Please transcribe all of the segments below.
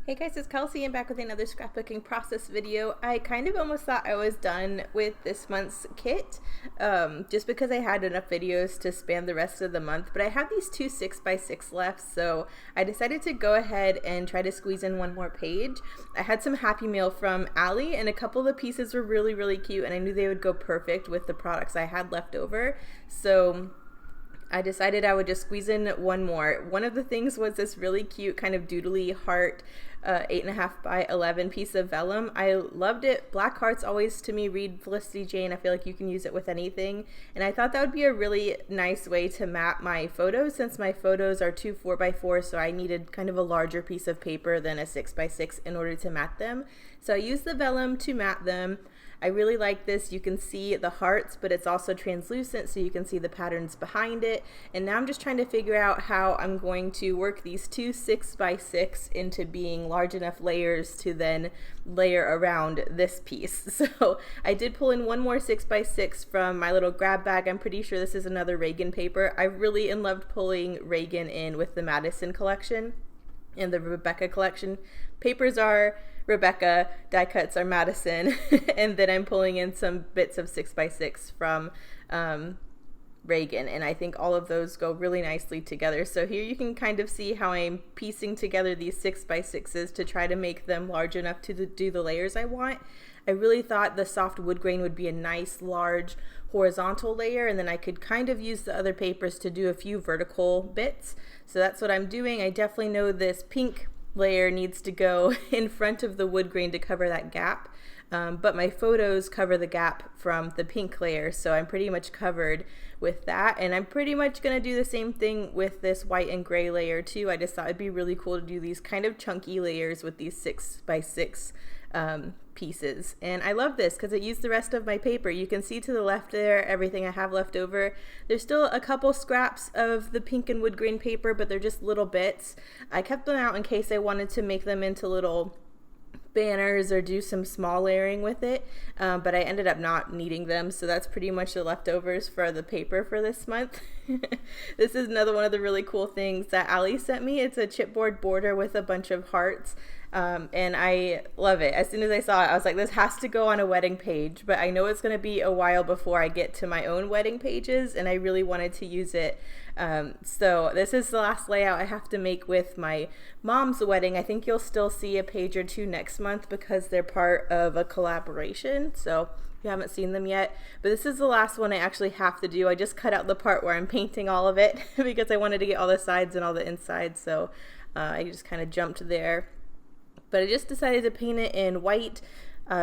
Hey guys, it's Kelsey and back with another scrapbooking process video. I kind of almost thought I was done with this month's kit, just because I had enough videos to span the rest of the month, but I have these two 6x6 left, so I decided to go ahead and try to squeeze in one more page. I had some Happy Meal from Allie, and a couple of the pieces were really cute, and I knew they would go perfect with the products I had left over, so I decided I would just squeeze in one more. One of the things was this really cute kind of doodly heart 8.5 by 11 piece of vellum. I loved it. Black hearts always to me read Felicity Jane. I feel like you can use it with anything. And I thought that would be a really nice way to map my photos, since my photos are two 4x4, so I needed kind of a larger piece of paper than a 6x6 in order to mat them. So I used the vellum to mat them. I really like this. You can see the hearts, but it's also translucent, so you can see the patterns behind it. And now I'm just trying to figure out how I'm going to work these two 6x6 into being large enough layers to then layer around this piece. So I did pull in one more 6x6 from my little grab bag. I'm pretty sure this is another Reagan paper. I really loved pulling Reagan in with the Madison collection and the Rebecca collection. Papers are Rebecca, die cuts are Madison, and then I'm pulling in some bits of 6x6 from Reagan, and I think all of those go really nicely together. So here you can kind of see how I'm piecing together these 6x6s to try to make them large enough to do the layers I want. I really thought the soft wood grain would be a nice large horizontal layer, and then I could kind of use the other papers to do a few vertical bits. So that's what I'm doing. I definitely know this pink layer needs to go in front of the wood grain to cover that gap, but my photos cover the gap from the pink layer, so I'm pretty much covered with that. And I'm pretty much going to do the same thing with this white and gray layer too. I just thought it'd be really cool to do these kind of chunky layers with these 6x6 pieces. And I love this because it used the rest of my paper. You can see to the left there everything I have left over. There's still a couple scraps of the pink and wood grain paper, but they're just little bits. I kept them out in case I wanted to make them into little banners or do some small layering with it, but I ended up not needing them, so that's pretty much the leftovers for the paper for this month. This is another one of the really cool things that Allie sent me. It's a chipboard border with a bunch of hearts, and I love it. As soon as I saw it, I was like, this has to go on a wedding page, but I know it's going to be a while before I get to my own wedding pages, and I really wanted to use it. So this is the last layout I have to make with my mom's wedding. I think you'll still see a page or two next month because they're part of a collaboration, so you haven't seen them yet, but this is the last one I actually have to do. I just cut out the part where I'm painting all of it because I wanted to get all the sides and all the insides, so I just kind of jumped there. But I just decided to paint it in white,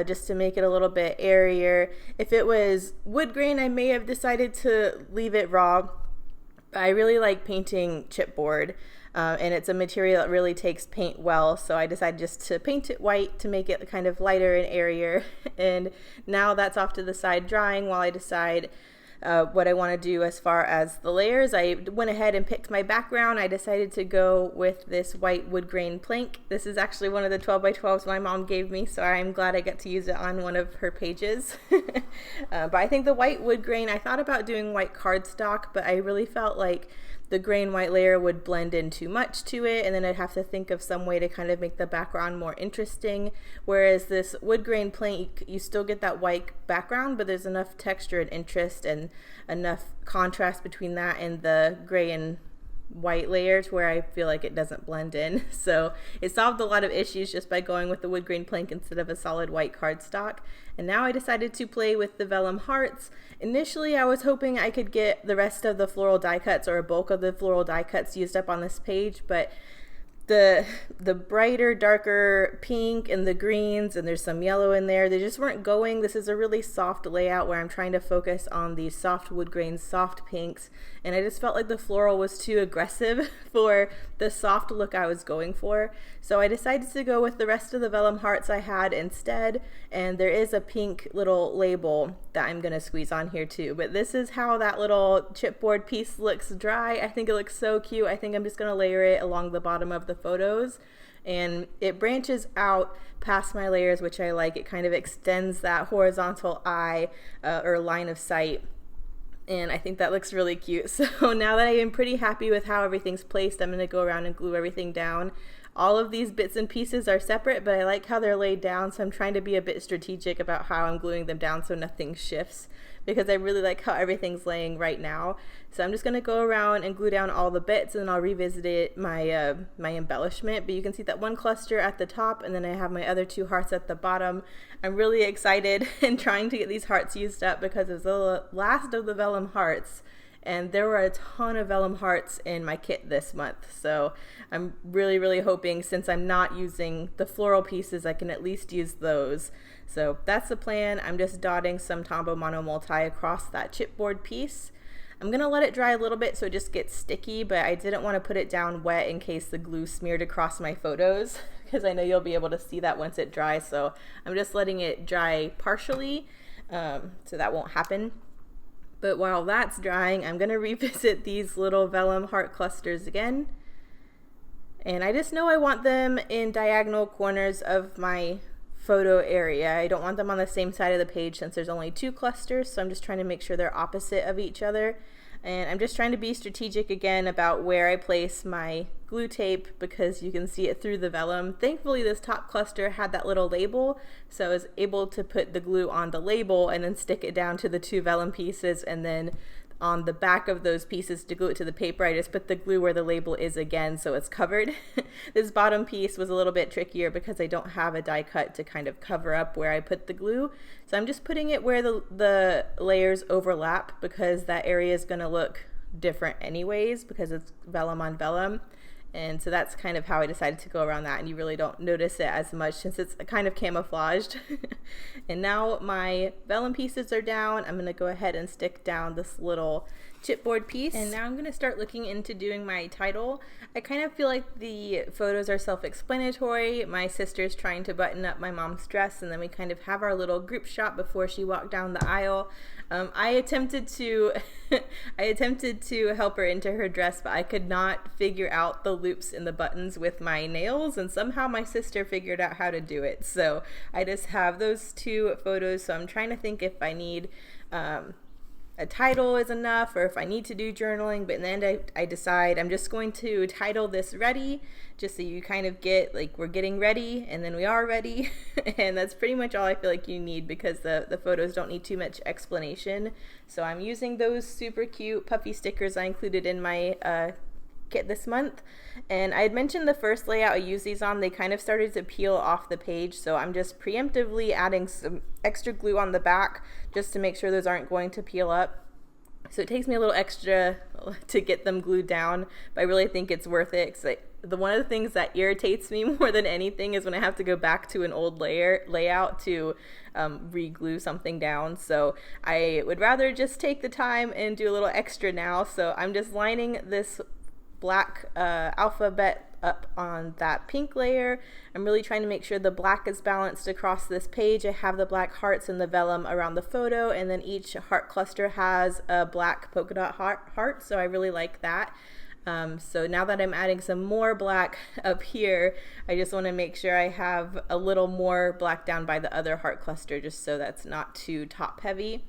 just to make it a little bit airier. If it was wood grain, I may have decided to leave it raw. I really like painting chipboard, and it's a material that really takes paint well, so I decided just to paint it white to make it kind of lighter and airier. And now that's off to the side drying while I decide what I want to do as far as the layers. I went ahead and picked my background. I decided to go with this white wood grain plank. This is actually one of the 12x12s my mom gave me, so I'm glad I got to use it on one of her pages. But I think the white wood grain, I thought about doing white cardstock, but I really felt like the gray and white layer would blend in too much to it, and then I'd have to think of some way to kind of make the background more interesting. Whereas this wood grain plank, you still get that white background, but there's enough texture and interest and enough contrast between that and the gray and white layers where I feel like it doesn't blend in. So it solved a lot of issues just by going with the wood grain plank instead of a solid white cardstock. And now I decided to play with the vellum hearts. Initially I was hoping I could get the rest of the floral die cuts or a bulk of the floral die cuts used up on this page, but the brighter, darker pink and the greens, and there's some yellow in there, they just weren't going. This is a really soft layout where I'm trying to focus on these soft wood grains, soft pinks, and I just felt like the floral was too aggressive for the soft look I was going for. So I decided to go with the rest of the vellum hearts I had instead, and there is a pink little label that I'm gonna squeeze on here too. But this is how that little chipboard piece looks dry. I think it looks so cute. I think I'm just gonna layer it along the bottom of the photos, and it branches out past my layers, which I like. It kind of extends that horizontal eye or line of sight, and I think that looks really cute. So now that I am pretty happy with how everything's placed, I'm going to go around and glue everything down. all of these bits and pieces are separate, but I like how they're laid down, so I'm trying to be a bit strategic about how I'm gluing them down so nothing shifts, because I really like how everything's laying right now. So I'm just going to go around and glue down all the bits, and then I'll revisit my my embellishment. But you can see that one cluster at the top, and then I have my other 2 hearts at the bottom. I'm really excited and trying to get these hearts used up because it's the last of the vellum hearts. And there were a ton of vellum hearts in my kit this month. So I'm really hoping, since I'm not using the floral pieces, I can at least use those. So that's the plan. I'm just dotting some Tombow Mono Multi across that chipboard piece. I'm going to let it dry a little bit so it just gets sticky, but I didn't want to put it down wet in case the glue smeared across my photos, because I know you'll be able to see that once it dries. So I'm just letting it dry partially, so that won't happen. But while that's drying, I'm going to revisit these little vellum heart clusters again. And I just know I want them in diagonal corners of my photo area. I don't want them on the same side of the page since there's only 2 clusters, so I'm just trying to make sure they're opposite of each other. And I'm just trying to be strategic again about where I place my glue tape, because you can see it through the vellum. Thankfully, this top cluster had that little label, so I was able to put the glue on the label and then stick it down to the 2 vellum pieces, and then on the back of those pieces to glue it to the paper, I just put the glue where the label is again, so it's covered. This bottom piece was a little bit trickier because I don't have a die cut to kind of cover up where I put the glue. So I'm just putting it where the layers overlap, because that area is going to look different anyways because it's vellum on vellum. And so that's kind of how I decided to go around that, and you really don't notice it as much since it's kind of camouflaged. And now my vellum pieces are down. I'm going to go ahead and stick down this little chipboard piece, and now I'm going to start looking into doing my title. I kind of feel like the photos are self-explanatory. My sister's trying to button up my mom's dress, and then we kind of have our little group shot before she walked down the aisle. I attempted to help her into her dress, but I could not figure out the loops in the buttons with my nails, and somehow my sister figured out how to do it. So I just have those 2 photos, so I'm trying to think if I need a title is enough or if I need to do journaling, but in the end I decide I'm just going to title this Ready, just so you kind of get like we're getting ready and then we are ready. And that's pretty much all I feel like you need, because the photos don't need too much explanation. So I'm using those super cute puffy stickers I included in my kit this month. And I had mentioned the first layout I used these on, they kind of started to peel off the page, so I'm just preemptively adding some extra glue on the back just to make sure those aren't going to peel up. So it takes me a little extra to get them glued down, but I really think it's worth it, because one of the things that irritates me more than anything is when I have to go back to an old layout to re-glue something down. So I would rather just take the time and do a little extra now. So I'm just lining this black alphabet up on that pink layer. I'm really trying to make sure the black is balanced across this page. I have the black hearts and the vellum around the photo, and then each heart cluster has a black polka dot heart, so I really like that. So now that I'm adding some more black up here, I just want to make sure I have a little more black down by the other heart cluster, just so that's not too top heavy.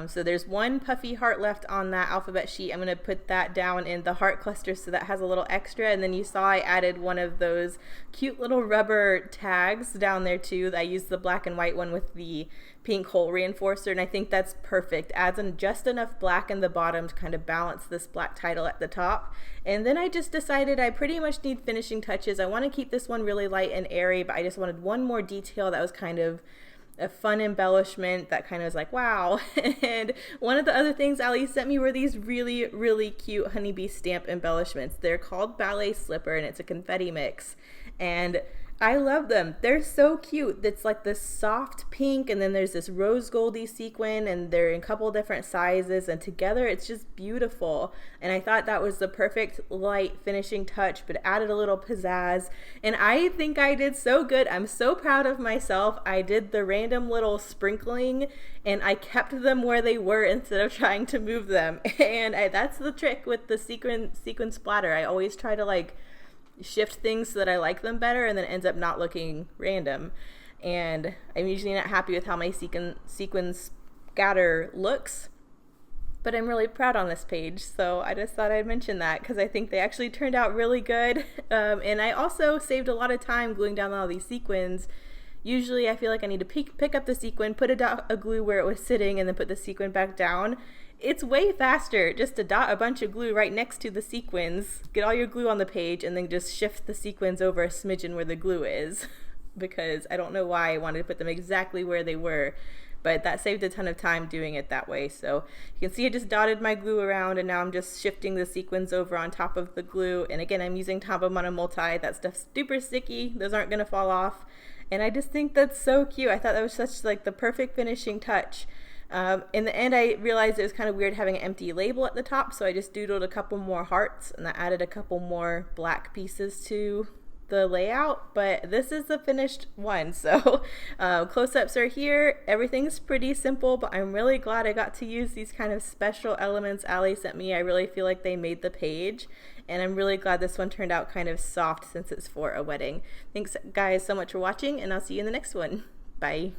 So there's one puffy heart left on that alphabet sheet. I'm going to put that down in the heart cluster so that has a little extra. And then you saw I added one of those cute little rubber tags down there too. I used the black and white one with the pink hole reinforcer, and I think that's perfect. Adds in just enough black in the bottom to kind of balance this black title at the top. And then I just decided I pretty much need finishing touches. I want to keep this one really light and airy, but I just wanted one more detail that was kind of a fun embellishment that kind of was like, wow. And one of the other things Ali sent me were these really cute honeybee stamp embellishments. They're called Ballet Slipper, and it's a confetti mix, and I love them. They're so cute. It's like this soft pink, and then there's this rose goldy sequin, and they're in a couple different sizes, and together it's just beautiful. And I thought that was the perfect light finishing touch, but added a little pizzazz, and I think I did so good. I'm so proud of myself. I did the random little sprinkling, and I kept them where they were instead of trying to move them. And that's the trick with the sequin splatter. I always try to like shift things so that I like them better, and then it ends up not looking random. And I'm usually not happy with how my sequin scatter looks. but I'm really proud on this page, so I just thought I'd mention that because I think they actually turned out really good. And I also saved a lot of time gluing down all these sequins. Usually I feel like I need to pick up the sequin, put a glue where it was sitting, and then put the sequin back down. It's way faster just to dot a bunch of glue right next to the sequins, get all your glue on the page, and then just shift the sequins over a smidgen where the glue is. Because I don't know why I wanted to put them exactly where they were, but that saved a ton of time doing it that way. So you can see I just dotted my glue around, and now I'm just shifting the sequins over on top of the glue. And again, I'm using Tombow Mono Multi. That stuff's super sticky. Those aren't gonna fall off. And I just think that's so cute. I thought that was such like the perfect finishing touch. In the end, I realized it was kind of weird having an empty label at the top, so I just doodled a couple more hearts and I added a couple more black pieces to the layout, but this is the finished one. So close-ups are here. Everything's pretty simple, but I'm really glad I got to use these kind of special elements Allie sent me. I really feel like they made the page, and I'm really glad this one turned out kind of soft since it's for a wedding. Thanks guys so much for watching, and I'll see you in the next one. Bye.